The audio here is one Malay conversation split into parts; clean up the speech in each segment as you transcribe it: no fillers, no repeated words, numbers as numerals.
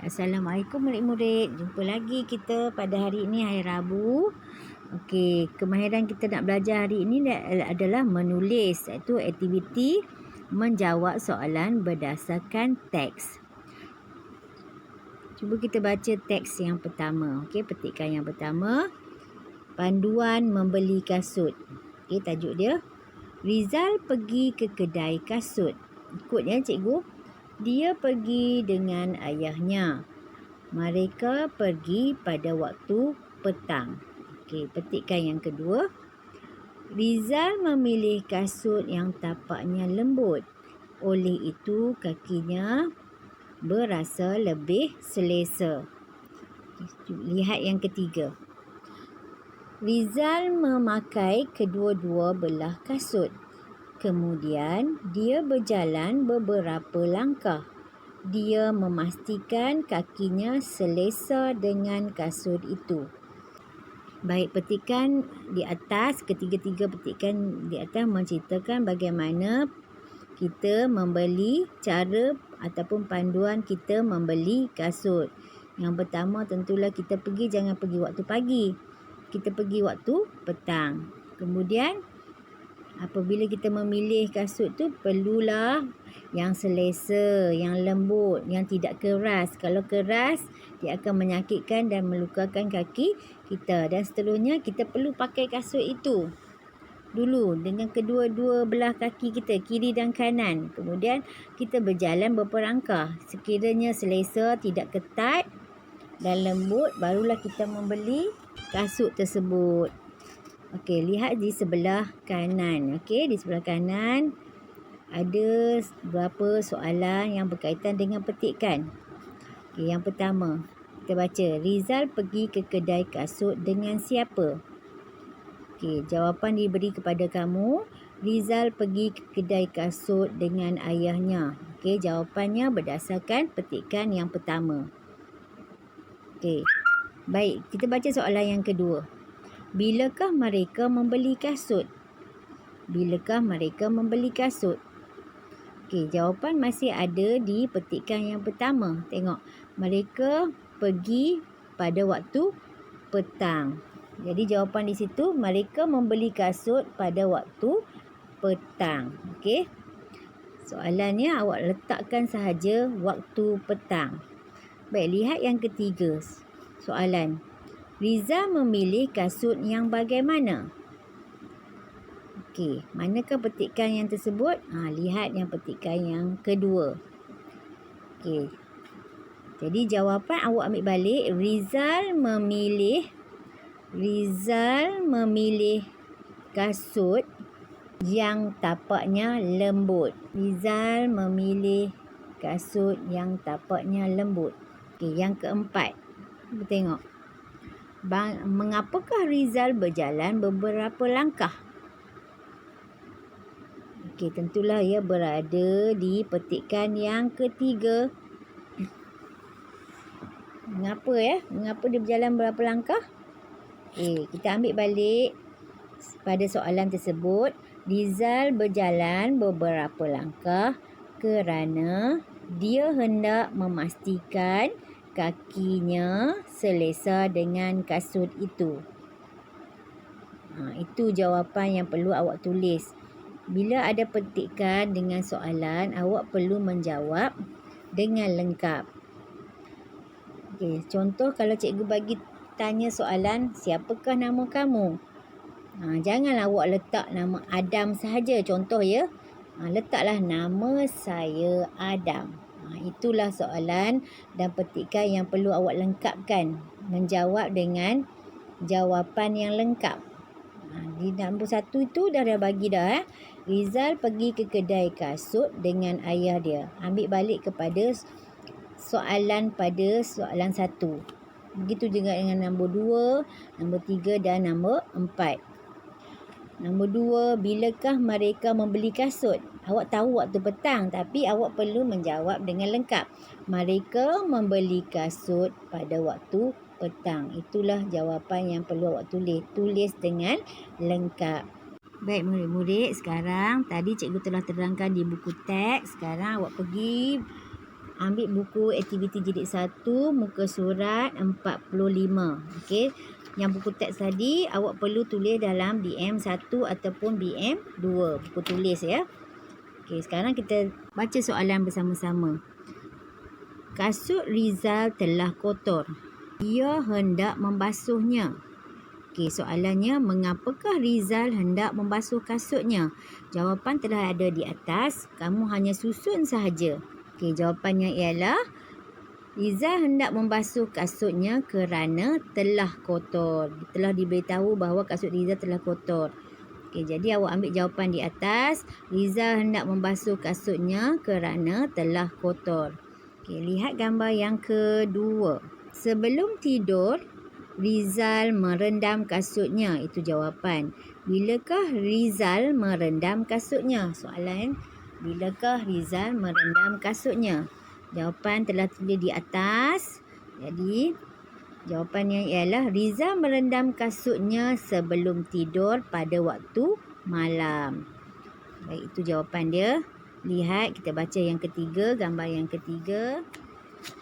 Assalamualaikum murid-murid. Jumpa lagi kita pada hari ini, hari Rabu. Okey, kemahiran kita nak belajar hari ini adalah menulis, iaitu aktiviti menjawab soalan berdasarkan teks. Cuba kita baca teks yang pertama. Okey, petikan yang pertama. Panduan membeli kasut. Okey, tajuk dia. Rizal pergi ke kedai kasut. Ikut ya cikgu. Dia pergi dengan ayahnya. Mereka pergi pada waktu petang. Okey, petikan yang kedua. Rizal memilih kasut yang tapaknya lembut. Oleh itu kakinya berasa lebih selesa. Lihat yang ketiga. Rizal memakai kedua-dua belah kasut. Kemudian dia berjalan beberapa langkah. Dia memastikan kakinya selesa dengan kasut itu. Baik, petikan di atas, ketiga-tiga petikan di atas menceritakan bagaimana kita membeli, cara ataupun panduan kita membeli kasut. Yang pertama tentulah kita pergi, jangan pergi waktu pagi. Kita pergi waktu petang. Kemudian apabila kita memilih kasut tu perlulah yang selesa, yang lembut, yang tidak keras. Kalau keras, dia akan menyakitkan dan melukakan kaki kita. Dan seterusnya, kita perlu pakai kasut itu dulu dengan kedua-dua belah kaki kita, kiri dan kanan. Kemudian kita berjalan beberapa langkah. Sekiranya selesa, tidak ketat dan lembut, barulah kita membeli kasut tersebut. Okey, lihat di sebelah kanan. Okey, di sebelah kanan ada beberapa soalan yang berkaitan dengan petikan. Okey, yang pertama, kita baca. Rizal pergi ke kedai kasut dengan siapa? Okey, jawapan diberi kepada kamu. Rizal pergi ke kedai kasut dengan ayahnya. Okey, jawapannya berdasarkan petikan yang pertama. Okey. Baik, kita baca soalan yang kedua. Bilakah mereka membeli kasut? Bilakah mereka membeli kasut? Okey, jawapan masih ada di petikan yang pertama. Tengok, mereka pergi pada waktu petang. Jadi jawapan di situ, mereka membeli kasut pada waktu petang. Okey. Soalannya awak letakkan sahaja waktu petang. Baik, lihat yang ketiga. Soalan. Rizal memilih kasut yang bagaimana? Okey, manakah petikan yang tersebut? Lihat yang petikan yang kedua. Okey. Jadi jawapan awak ambil balik. Rizal memilih kasut yang tapaknya lembut. Rizal memilih kasut yang tapaknya lembut. Okey, yang keempat. Kita tengok. Mengapakah Rizal berjalan beberapa langkah? Okey, tentulah ia berada di petikan yang ketiga. Mengapa ya? Mengapa dia berjalan beberapa langkah? Okey, kita ambil balik pada soalan tersebut. Rizal berjalan beberapa langkah kerana dia hendak memastikan kakinya selesa dengan kasut itu. Itu jawapan yang perlu awak tulis. Bila ada petikan dengan soalan, awak perlu menjawab dengan lengkap. Okey, contoh kalau cikgu bagi tanya soalan, siapakah nama kamu? Janganlah awak letak nama Adam sahaja, contoh ya. Letaklah nama saya Adam. Itulah soalan dan petikan yang perlu awak lengkapkan. Menjawab dengan jawapan yang lengkap. Di nombor 1 itu dah bagi dah. Rizal pergi ke kedai kasut dengan ayah dia. Ambil balik kepada soalan pada soalan 1. Begitu juga dengan nombor 2, nombor 3 dan nombor 4. Nombor 2, bilakah mereka membeli kasut? Awak tahu waktu petang, tapi awak perlu menjawab dengan lengkap. Mereka membeli kasut pada waktu petang. Itulah jawapan yang perlu awak tulis. Tulis dengan lengkap. Baik murid-murid, sekarang tadi cikgu telah terangkan di buku teks. Sekarang awak pergi ambil buku aktiviti jilid 1 muka surat 45. Okey. Yang buku teks tadi awak perlu tulis dalam BM1 ataupun BM2. Buku tulis ya. Okey, sekarang kita baca soalan bersama-sama. Kasut Rizal telah kotor. Dia hendak membasuhnya. Okey, soalannya, mengapakah Rizal hendak membasuh kasutnya? Jawapan telah ada di atas, kamu hanya susun sahaja. Okey, jawapannya ialah Rizal hendak membasuh kasutnya kerana telah kotor. Telah diberitahu bahawa kasut Rizal telah kotor. Okey, jadi awak ambil jawapan di atas. Rizal hendak membasuh kasutnya kerana telah kotor. Okey, lihat gambar yang kedua. Sebelum tidur, Rizal merendam kasutnya. Itu jawapan. Bilakah Rizal merendam kasutnya? Soalan, bilakah Rizal merendam kasutnya? Jawapan telah tulis di atas. Jadi, jawapannya ialah Rizal merendam kasutnya sebelum tidur pada waktu malam. Baik, itu jawapan dia. Lihat, kita baca yang ketiga, gambar yang ketiga.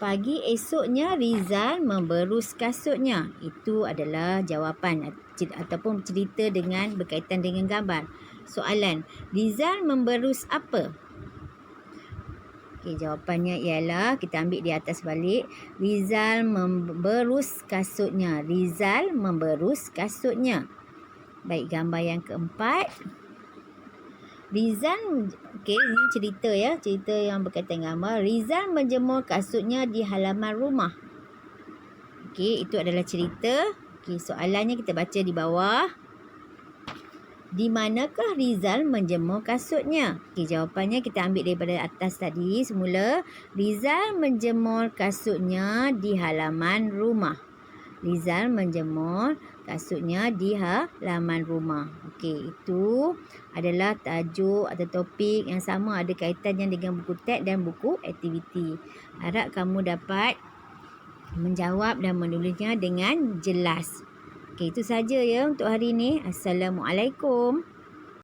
Pagi esoknya Rizal memberus kasutnya. Itu adalah jawapan ataupun cerita dengan berkaitan dengan gambar. Soalan, Rizal memberus apa? Okey, jawapannya ialah kita ambil di atas balik. Rizal memberus kasutnya. Rizal memberus kasutnya. Baik, gambar yang keempat. Rizal, okey, ini cerita ya, cerita yang berkaitan gambar. Rizal menjemur kasutnya di halaman rumah. Okey, itu adalah cerita. Okey, soalannya kita baca di bawah. Di manakah Rizal menjemur kasutnya? Okey, jawapannya kita ambil daripada atas tadi semula. Rizal menjemur kasutnya di halaman rumah. Rizal menjemur kasutnya di halaman rumah. Okey, itu adalah tajuk atau topik yang sama, ada kaitannya dengan buku teks dan buku aktiviti. Harap kamu dapat menjawab dan menulisnya dengan jelas. Okey, itu saja ya untuk hari ini. Assalamualaikum.